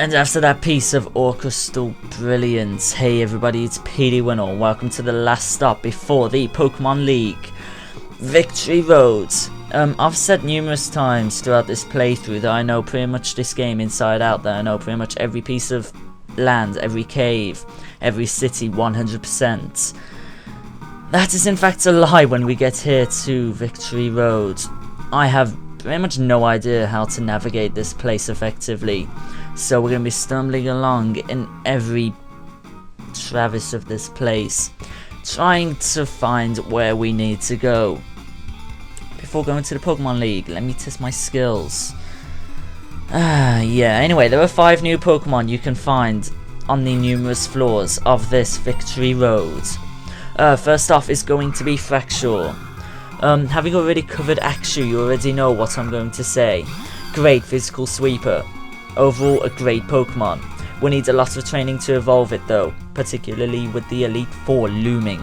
And after that piece of orchestral brilliance, hey everybody, it's PDWinnall. Welcome to the last stop before the Pokémon League. Victory Road. I've said numerous times throughout this playthrough that I know pretty much this game inside out, that I know pretty much every piece of land, every cave, every city 100%. That is in fact a lie when we get here to Victory Road. I have pretty much no idea how to navigate this place effectively. So we're going to be stumbling along in every traverse of this place, trying to find where we need to go. Before going to the Pokémon League, let me test my skills. Anyway, there are 5 new Pokémon you can find on the numerous floors of this Victory Road. First off is going to be Fracture. Having already covered Axew, you already know what I'm going to say. Great physical sweeper. Overall, a great Pokemon. We need a lot of training to evolve it though, particularly with the Elite Four looming.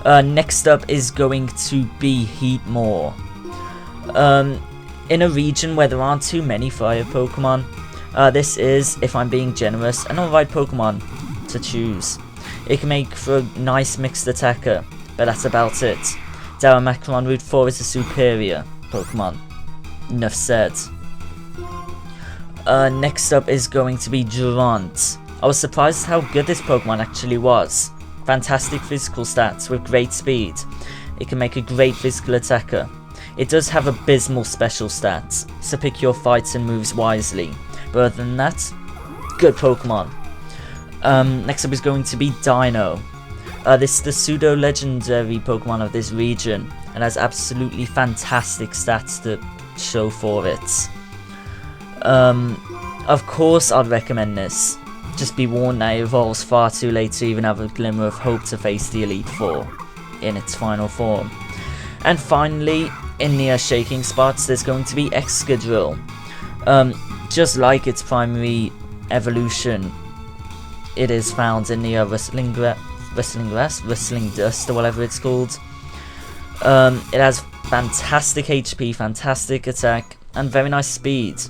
Next up is going to be Heatmore. In a region where there aren't too many fire Pokemon, this is, if I'm being generous, an alright Pokemon to choose. It can make for a nice mixed attacker, but that's about it. Darumaka Route 4 is a superior Pokemon. Enough said. Next up is going to be Durant. I was surprised how good this Pokemon actually was. Fantastic physical stats with great speed. It can make a great physical attacker. It does have abysmal special stats, so pick your fights and moves wisely. But other than that, good Pokemon. Next up is going to be Dino. This is the pseudo-legendary Pokemon of this region, and has absolutely fantastic stats to show for it. Of course I'd recommend this. Just be warned that it evolves far too late to even have a glimmer of hope to face the Elite Four in its final form. And finally, in the shaking spots, there's going to be Excadrill. Just like its primary evolution, it is found in the Rustling Dust, or whatever it's called. It has fantastic HP, fantastic attack, and very nice speed.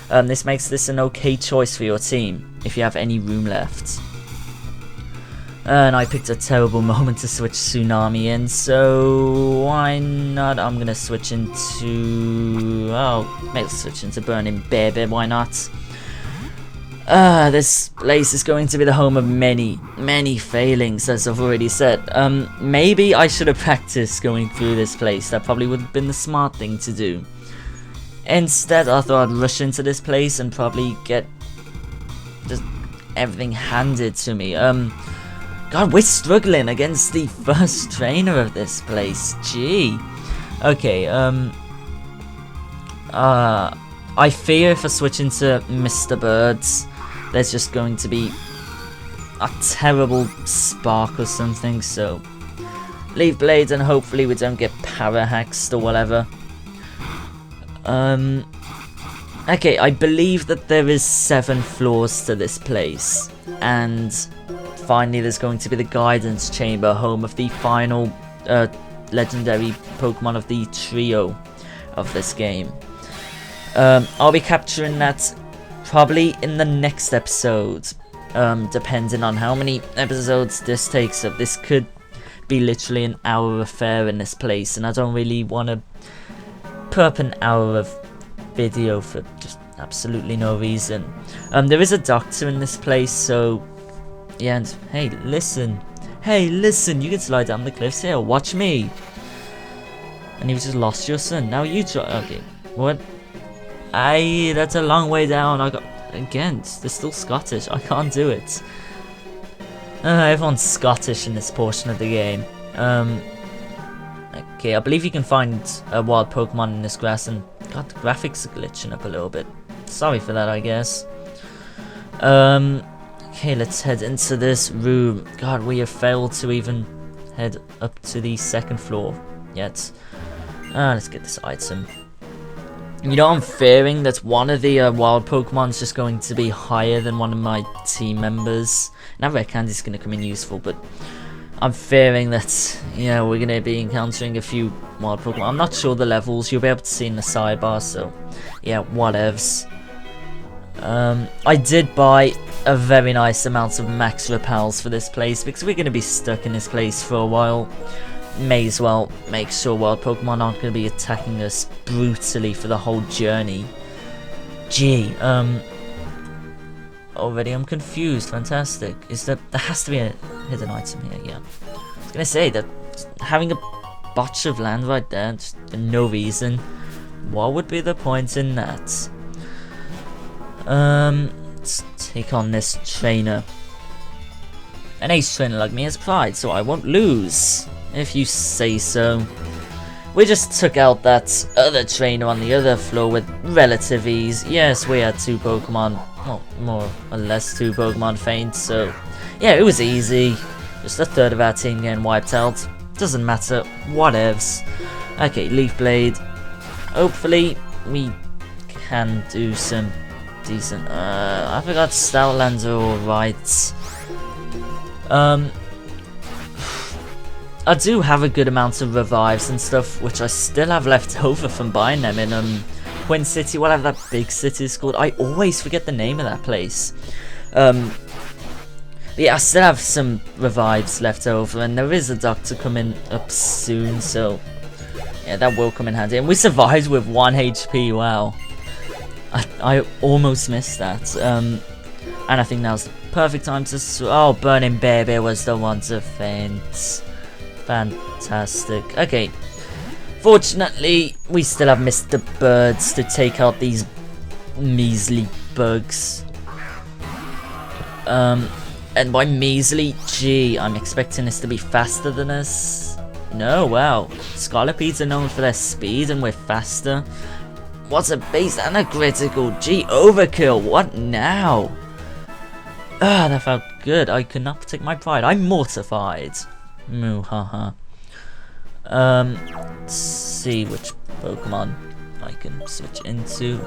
This makes this an okay choice for your team, if you have any room left. And I picked a terrible moment to switch Tsunami in, so why not? I'm gonna switch into... maybe switch into Burning Bear, why not? This place is going to be the home of many failings, as I've already said. Maybe I should have practiced going through this place. That probably would have been the smart thing to do. Instead, I thought I'd rush into this place and probably get just everything handed to me. God, we're struggling against the first trainer of this place. Gee. Okay, I fear if I switch into Mr. Birds, there's just going to be a terrible spark or something, so leave Blades and hopefully we don't get para-haxed or whatever. Okay, I believe that there is 7 floors to this place, and finally there's going to be the Guidance Chamber, home of the final legendary Pokemon of the trio of this game. I'll be capturing that probably in the next episode, depending on how many episodes this takes up. This could be literally an hour affair in this place, and I don't really want to put up an hour of video for just absolutely no reason. There is a doctor in this place, so yeah, and hey listen, you can slide down the cliffs here, watch me. And you just lost your son, now you try. Okay, what? That's a long way down. I got, again, they're still Scottish, I can't do it. Everyone's Scottish in this portion of the game. Okay, I believe you can find a wild Pokemon in this grass, and God, the graphics are glitching up a little bit. Sorry for that, I guess. Okay, let's head into this room. God, we have failed to even head up to the 2nd floor yet. Let's get this item. You know, I'm fearing that one of the wild Pokemon is just going to be higher than one of my team members. Now Red Candy's going to come in useful, but I'm fearing that, yeah, we're going to be encountering a few wild Pokemon. I'm not sure the levels, you'll be able to see in the sidebar, so yeah, whatevs. I did buy a very nice amount of max repels for this place because we're going to be stuck in this place for a while. May as well make sure wild Pokemon aren't going to be attacking us brutally for the whole journey. Gee, already I'm confused. Fantastic. There has to be a hidden item here, yeah. I was going to say that having a botch of land right there, just for no reason, what would be the point in that? Let's take on this trainer. An ace trainer like me has pride, so I won't lose, if you say so. We just took out that other trainer on the other floor with relative ease. Yes, we had 2 Pokemon, well, more or less 2 Pokemon faint, so yeah, it was easy. Just a third of our team getting wiped out. Doesn't matter, whatevs. Okay, Leaf Blade. Hopefully, we can do some decent. I forgot Stoutlands are alright. I do have a good amount of revives and stuff, which I still have left over from buying them in Quinn City, whatever that big city is called. I always forget the name of that place. Yeah, I still have some revives left over, and there is a doctor coming up soon, so yeah, that will come in handy. And we survived with 1 HP, wow. I almost missed that. And I think now's the perfect time to... Oh, Burning Baby was the one to faint. Fantastic. Okay. Fortunately, we still have Mr. Birds to take out these measly bugs. And by measly, gee, I'm expecting this to be faster than us. No, wow. Scarlepedes are known for their speed and we're faster. What's a base and a critical? Gee, overkill. What now? Ah, that felt good. I could not protect my pride. I'm mortified. Muhaha. Let's see which Pokemon I can switch into.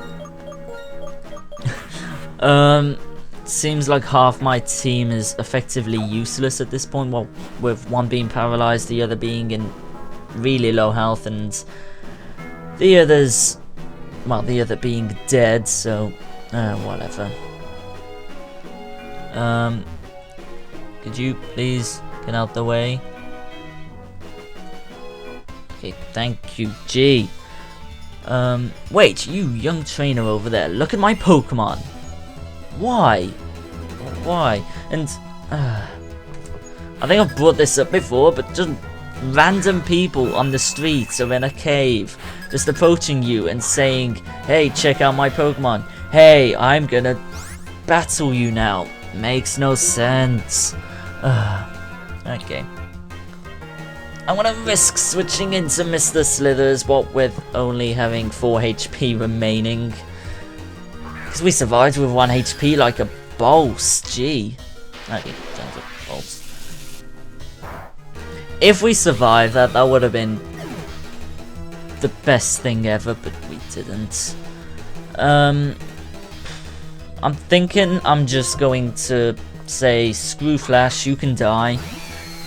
Seems like half my team is effectively useless at this point. Well, with one being paralyzed, the other being in really low health, and the others, well, the other being dead. So, whatever. Could you please get out the way? Okay, thank you. Gee. Wait, you young trainer over there, look at my Pokemon. Why? Why? And, I think I've brought this up before, but just random people on the streets or in a cave just approaching you and saying, hey, check out my Pokemon. Hey, I'm gonna battle you now. Makes no sense. Okay. I'm gonna risk switching into Mr. Slithers, what with only having 4 HP remaining. Because we survived with 1 HP like a boss, gee. Okay, sounds like a boss. If we survived that, that would have been the best thing ever, but we didn't. I'm thinking I'm just going to say, screw Flash, you can die,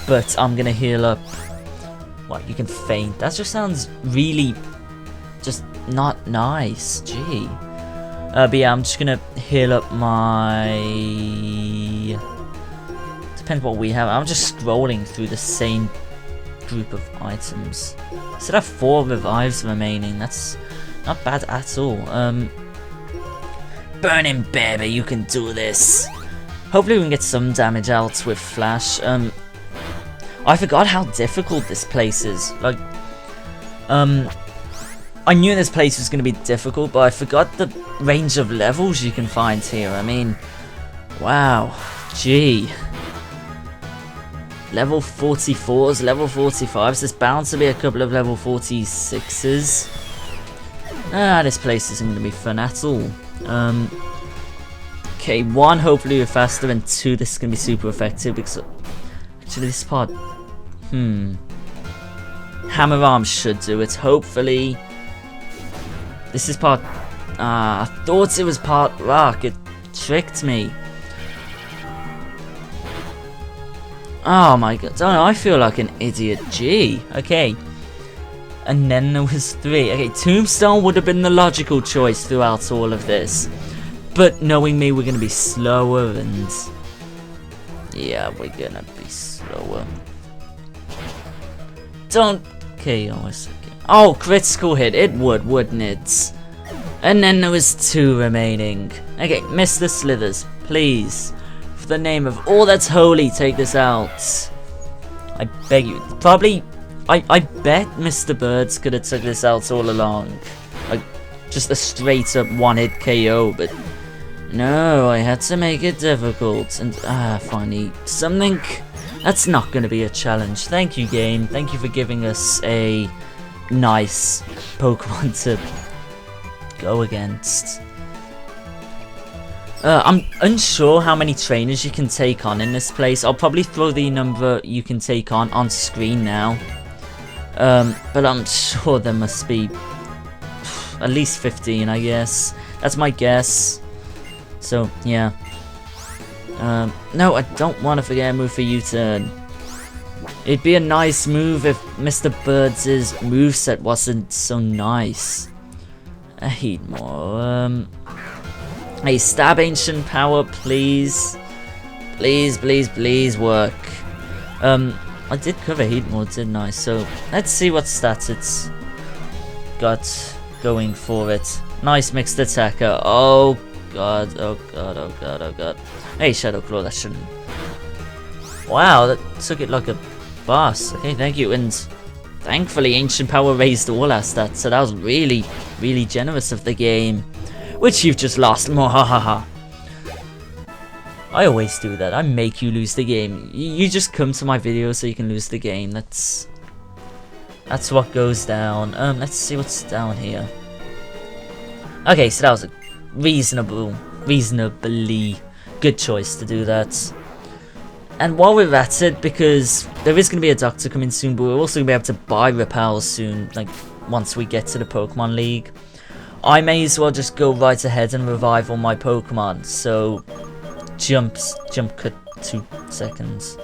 but I'm gonna heal up. What, you can faint? That just sounds really just not nice, gee. But yeah, I'm just gonna heal up my... Depends what we have. I'm just scrolling through the same group of items. Still have 4 revives remaining. That's not bad at all. Burning Baby, you can do this. Hopefully we can get some damage out with Flash. I forgot how difficult this place is. Like, I knew this place was going to be difficult, but I forgot the range of levels you can find here. I mean, wow, gee. Level 44s, level 45s, there's bound to be a couple of level 46s. Ah, this place isn't going to be fun at all. Okay, 1, hopefully we're faster, and 2, this is going to be super effective, because actually this part, Hammer Arm should do it, hopefully. This is part, I thought it was part Rock, it tricked me. Oh my god, don't know, I feel like an idiot, gee, okay. And then there was 3, okay, Tombstone would have been the logical choice throughout all of this. But knowing me, we're gonna be slower, and yeah, we're gonna be slower. Don't KO us again. Oh, critical hit. It would, wouldn't it? And then there was 2 remaining. Okay, Mr. Slithers, please, for the name of all that's holy, take this out. I beg you. Probably, I bet Mr. Birds could have took this out all along. Like, just a straight up one-hit KO, but no, I had to make it difficult. And, finally, something that's not going to be a challenge. Thank you, game. Thank you for giving us a nice Pokemon to go against. I'm unsure how many trainers you can take on in this place. I'll probably throw the number you can take on screen now. But I'm sure there must be at least 15, I guess. That's my guess. So, yeah. No, I don't want to forget a move for U-turn. It'd be a nice move if Mr. Birds' moveset wasn't so nice. I hate more. Hey, stab ancient power, please. Please, please, please work. I did cover heat mode, didn't I? So let's see what stats it's got going for it. Nice mixed attacker. Oh god, oh god, oh god, oh god. Hey, Shadow Claw, that shouldn't. Wow, that took it like a boss. Okay, thank you. And thankfully, ancient power raised all our stats, so that was really, really generous of the game. Which you've just lost. Mwahaha. I always do that. I make you lose the game. You just come to my video so you can lose the game. That's what goes down. Let's see what's down here. Okay, so that was a reasonably good choice to do that. And while we're at it, because there is going to be a doctor coming soon, but we're also going to be able to buy repels soon, like once we get to the Pokemon League. I may as well just go right ahead and revive all my Pokemon. So, jump cut 2 seconds.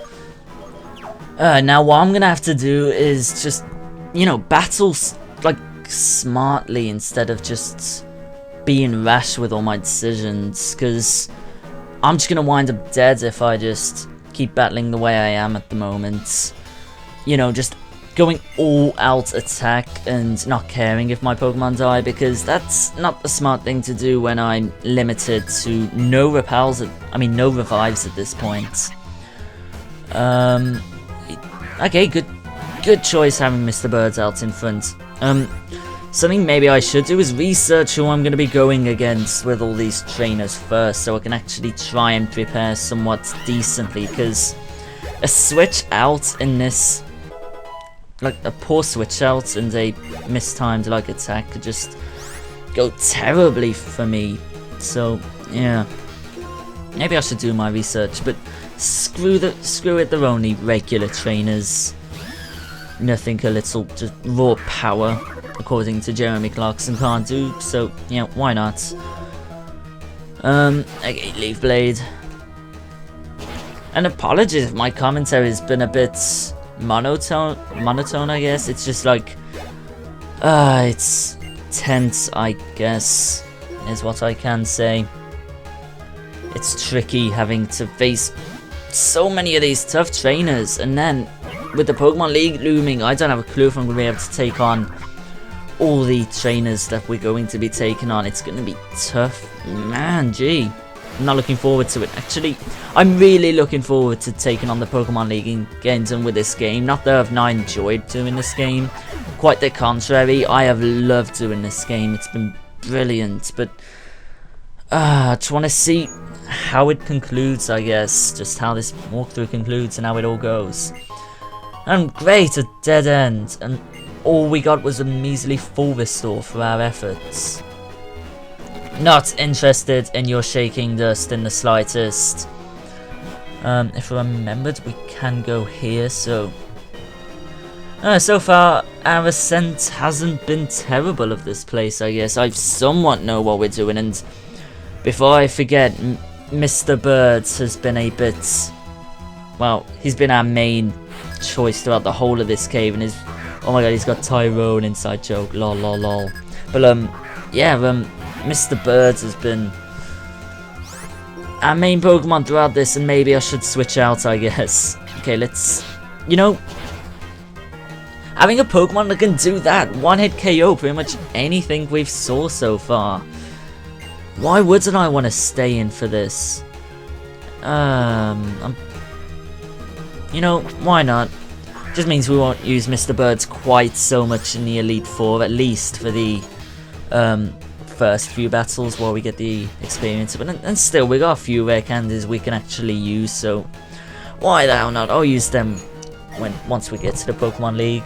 Now what I'm gonna have to do is just, you know, battle like smartly instead of just being rash with all my decisions. Because I'm just gonna wind up dead if I just keep battling the way I am at the moment. You know, just going all out attack and not caring if my Pokemon die, because that's not the smart thing to do when I'm limited to no revives at this point. Okay, good choice having Mr. Birds out in front. Something maybe I should do is research who I'm going to be going against with all these trainers first, so I can actually try and prepare somewhat decently, because a switch out in this, like a poor switch out and a mistimed like attack, could just go terribly for me. So yeah, maybe I should do my research, but screw it, they're only regular trainers. Nothing a little just raw power, according to Jeremy Clarkson, can't do. So yeah, why not? Okay, Leaf Blade. And apologies if my commentary has been a bit monotone, I guess. It's just like, it's tense, I guess, is what I can say. It's tricky having to face so many of these tough trainers, and then with the Pokemon League looming, I don't have a clue if I'm going to be able to take on all the trainers that we're going to be taking on. It's going to be tough, man, gee. I'm not looking forward to it. Actually, I'm really looking forward to taking on the Pokemon League and getting done with this game. Not that I've not enjoyed doing this game. Quite the contrary. I have loved doing this game. It's been brilliant. But I just want to see how it concludes, I guess. Just how this walkthrough concludes and how it all goes. And great, a dead end. And all we got was a measly full restore for our efforts. Not interested in your shaking dust in the slightest. If I remembered, we can go here, so... so far, our ascent hasn't been terrible of this place, I guess. I somewhat know what we're doing, and before I forget, Mr. Birds has been a bit... Well, he's been our main choice throughout the whole of this cave, and oh my god, he's got Tyrone, inside joke, lol lol lol. But yeah, Mr. Birds has been our main Pokemon throughout this, and maybe I should switch out, I guess. Okay, let's, you know, having a Pokemon that can do that, one-hit KO pretty much anything we've saw so far. Why wouldn't I want to stay in for this? You know, why not? Just means we won't use Mr. Birds quite so much in the Elite Four, at least for the first few battles while we get the experience. But and still, we got a few rare candies we can actually use, so why the hell not? I'll use them once we get to the Pokemon League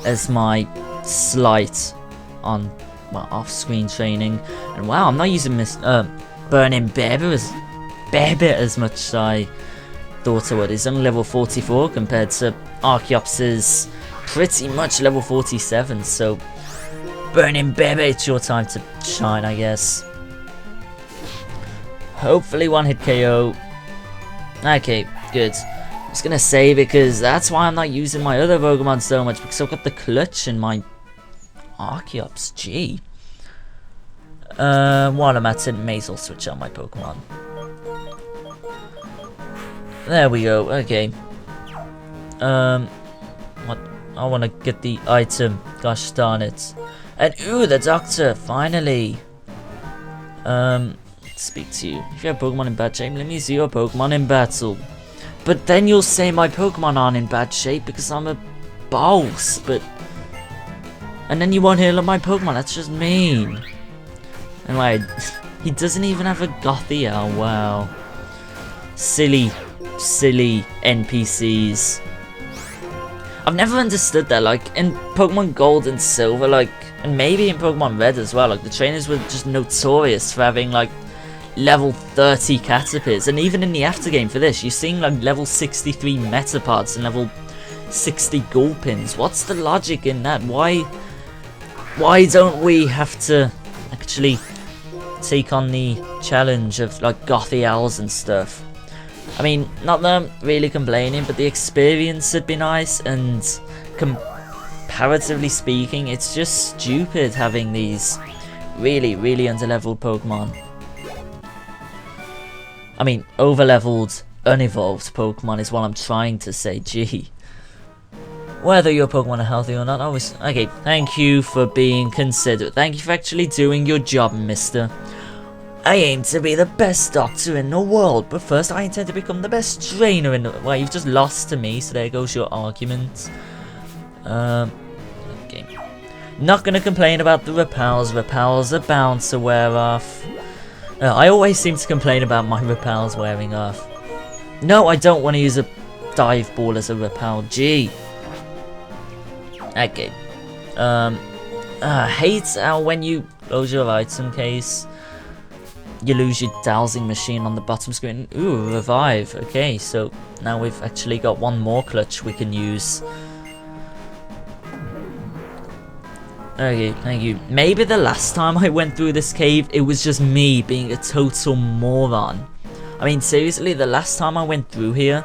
as my slight on off-screen training. And wow, I'm not using Burning Bear as much as I thought I would. It's only level 44 compared to Archeops's pretty much level 47, so Burning Bebe, it's your time to shine, I guess. Hopefully one hit KO. Okay, good. I'm just gonna say, because that's why I'm not using my other Pokemon so much, because I've got the Clutch in my Archeops. Gee. While I'm at it, may as well switch out my Pokemon. There we go, okay. What? I want to get the item. Gosh darn it. And ooh, the doctor, finally. Let's speak to you. If you have Pokemon in bad shape, let me see your Pokemon in battle. But then you'll say my Pokemon aren't in bad shape because I'm a boss, but... And then you won't heal up my Pokemon, that's just mean. Anyway, he doesn't even have a Gothia, wow. Silly NPCs. I've never understood that, like, in Pokemon Gold and Silver, like, and maybe in Pokemon Red as well, like, the trainers were just notorious for having, like, level 30 Caterpies, and even in the aftergame for this, you're seeing, like, level 63 Metapods and level 60 Gulpins. What's the logic in that? Why don't we have to actually take on the challenge of, like, Gothitals and stuff? I mean, not that I'm really complaining, but the experience would be nice, and comparatively speaking, it's just stupid having these really underleveled Pokemon. I mean, overleveled, unevolved Pokemon is what I'm trying to say, gee. Whether your Pokemon are healthy or not, always... Okay, thank you for being considerate. Thank you for actually doing your job, mister. I aim to be the best doctor in the world, but first I intend to become the best trainer in the... Well, you've just lost to me, so there goes your argument. Okay. Not gonna complain about the repels. Repels are bound to wear off. I always seem to complain about my repels wearing off. No, I don't want to use a dive ball as a repel. Gee. Okay. Hate how when you close your item case, you lose your dowsing machine on the bottom screen. Ooh, revive. Okay, so now we've actually got one more clutch we can use. Okay, thank you. Maybe the last time I went through this cave, it was just me being a total moron. I mean, seriously, the last time I went through here,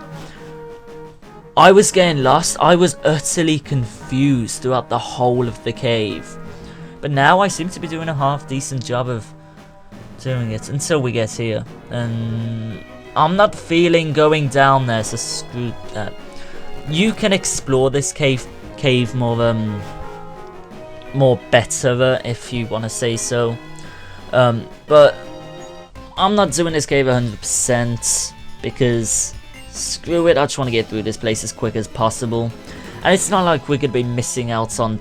I was getting lost. I was utterly confused throughout the whole of the cave. But now I seem to be doing a half-decent job of doing it until we get here. And I'm not feeling going down there, so screw that. You can explore this cave more better, if you want to say so. But I'm not doing this cave 100% because screw it, I just want to get through this place as quick as possible. And it's not like we could be missing out on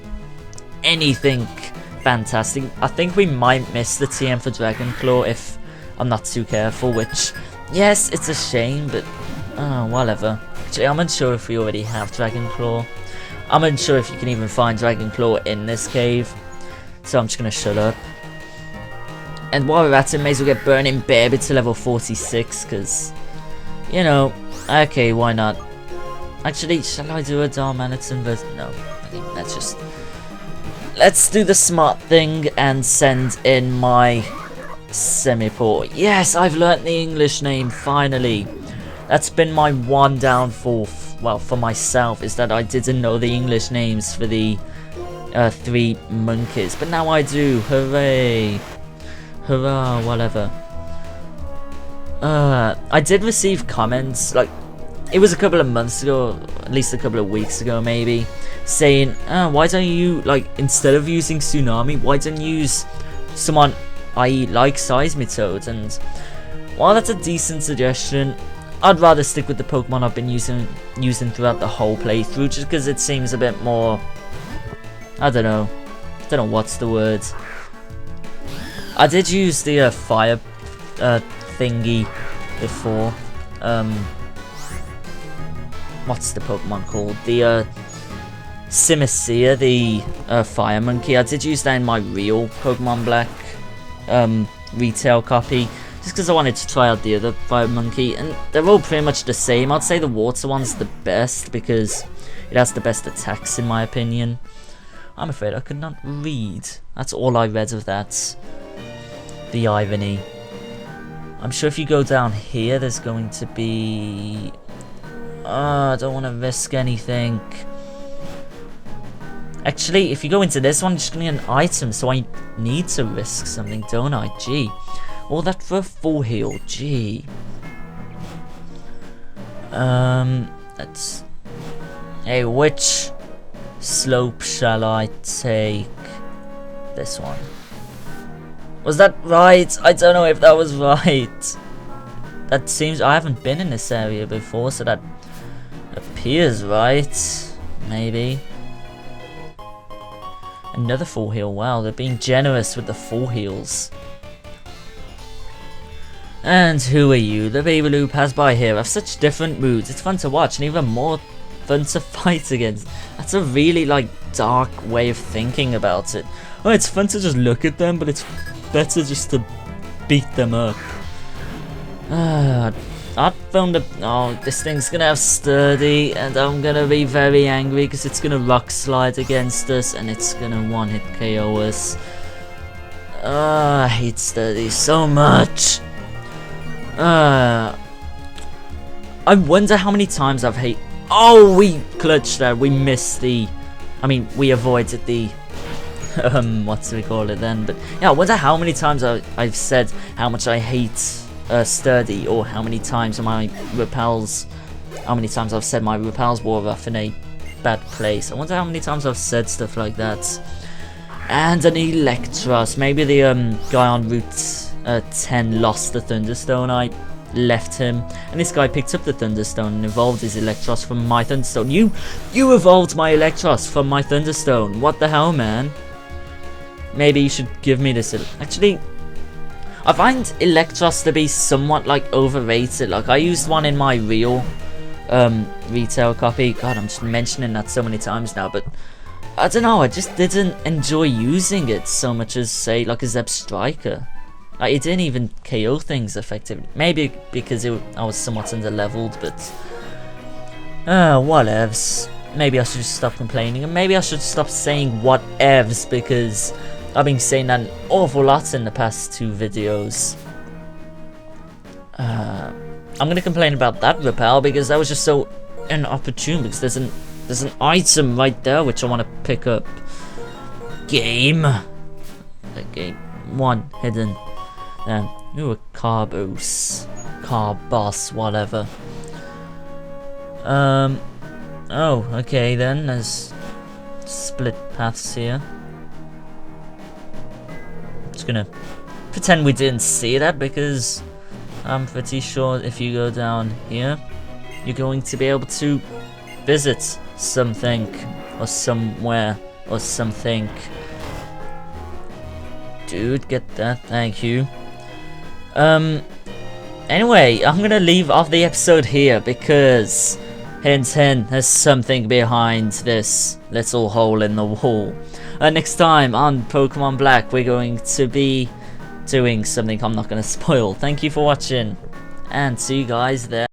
anything fantastic. I think we might miss the TM for Dragonclaw if I'm not too careful, which, yes, it's a shame, but whatever. Actually, I'm unsure if we already have Dragonclaw. I'm unsure if you can even find Dragonclaw in this cave, so I'm just going to shut up. And while we're at it, may as well get Burning Baby to level 46, because, you know, okay, why not? Actually, shall I do a Darmanitan version? No, okay, let's do the smart thing and send in my Semiport. Yes, I've learnt the English name, finally. That's been my one downfall, well, for myself, is that I didn't know the English names for the 3 monkeys. But now I do. Hooray. Hurrah, whatever. I did receive comments, like, it was a couple of months ago, at least a couple of weeks ago maybe, saying, why don't you, like, instead of using Tsunami, why don't you use someone, i.e. like Seismitoad? And while that's a decent suggestion, I'd rather stick with the Pokemon I've been using throughout the whole playthrough, just because it seems a bit more, I don't know what's the word. I did use the fire thingy before. What's the Pokemon called? The Simicia, the fire monkey. I did use that in my real Pokemon Black retail copy, just because I wanted to try out the other fire monkey, and they're all pretty much the same. I'd say the water one's the best because it has the best attacks in my opinion. I'm afraid I could not read. That's all I read of that. The irony. I'm sure if you go down here, there's going to be... I don't want to risk anything. Actually, if you go into this one, it's just going to be an item, so I need to risk something, don't I? Gee. All that for a full heal. Gee. Let's... Hey, which slope shall I take? This one. Was that right? I don't know if that was right. That seems... I haven't been in this area before, so that appears right. Maybe. Another full heal. Wow, they're being generous with the full heals. And who are you? The people who pass by here have such different moods. It's fun to watch and even more fun to fight against. That's a really, like, dark way of thinking about it. Oh, it's fun to just look at them, but it's better just to beat them up. I found a... Oh, this thing's gonna have Sturdy, and I'm gonna be very angry because it's gonna rock slide against us, and it's gonna one-hit KO us. I hate Sturdy so much. I wonder how many times I've hate... Oh, we clutched that. We missed the... I mean, we avoided the... what do we call it then? But yeah, I wonder how many times I've said how much I hate Sturdy, or how many times my repels... How many times I've said my repels were rough in a bad place. I wonder how many times I've said stuff like that. And an Electros. Maybe the guy on Route 10 lost the Thunderstone. I left him, and this guy picked up the Thunderstone and evolved his Electros from my Thunderstone. You evolved my Electros from my Thunderstone. What the hell, man? Maybe you should give me this. Actually, I find Electros to be somewhat, like, overrated. Like, I used one in my real retail copy. God, I'm just mentioning that so many times now, but I don't know, I just didn't enjoy using it so much as, say, like a Zeb Striker. Like, it didn't even KO things effectively. Maybe because I was somewhat under-leveled, but... whatevs. Maybe I should just stop complaining, and maybe I should stop saying whatevs, because I've been saying that an awful lot in the past 2 videos. I'm gonna complain about that repel, because that was just so inopportune, because there's an item right there which I want to pick up. Game. Okay, 1 hidden. Then, ooh, a Carbos. Carbos, whatever. Oh, okay then, there's split paths here. Just gonna pretend we didn't see that, because I'm pretty sure if you go down here, you're going to be able to visit something, or somewhere, or something. Dude, get that, thank you. Anyway, I'm gonna leave off the episode here, because hint hint, there's something behind this little hole in the wall. Next time on Pokemon Black, we're going to be doing something I'm not gonna spoil. Thank you for watching, and see you guys there.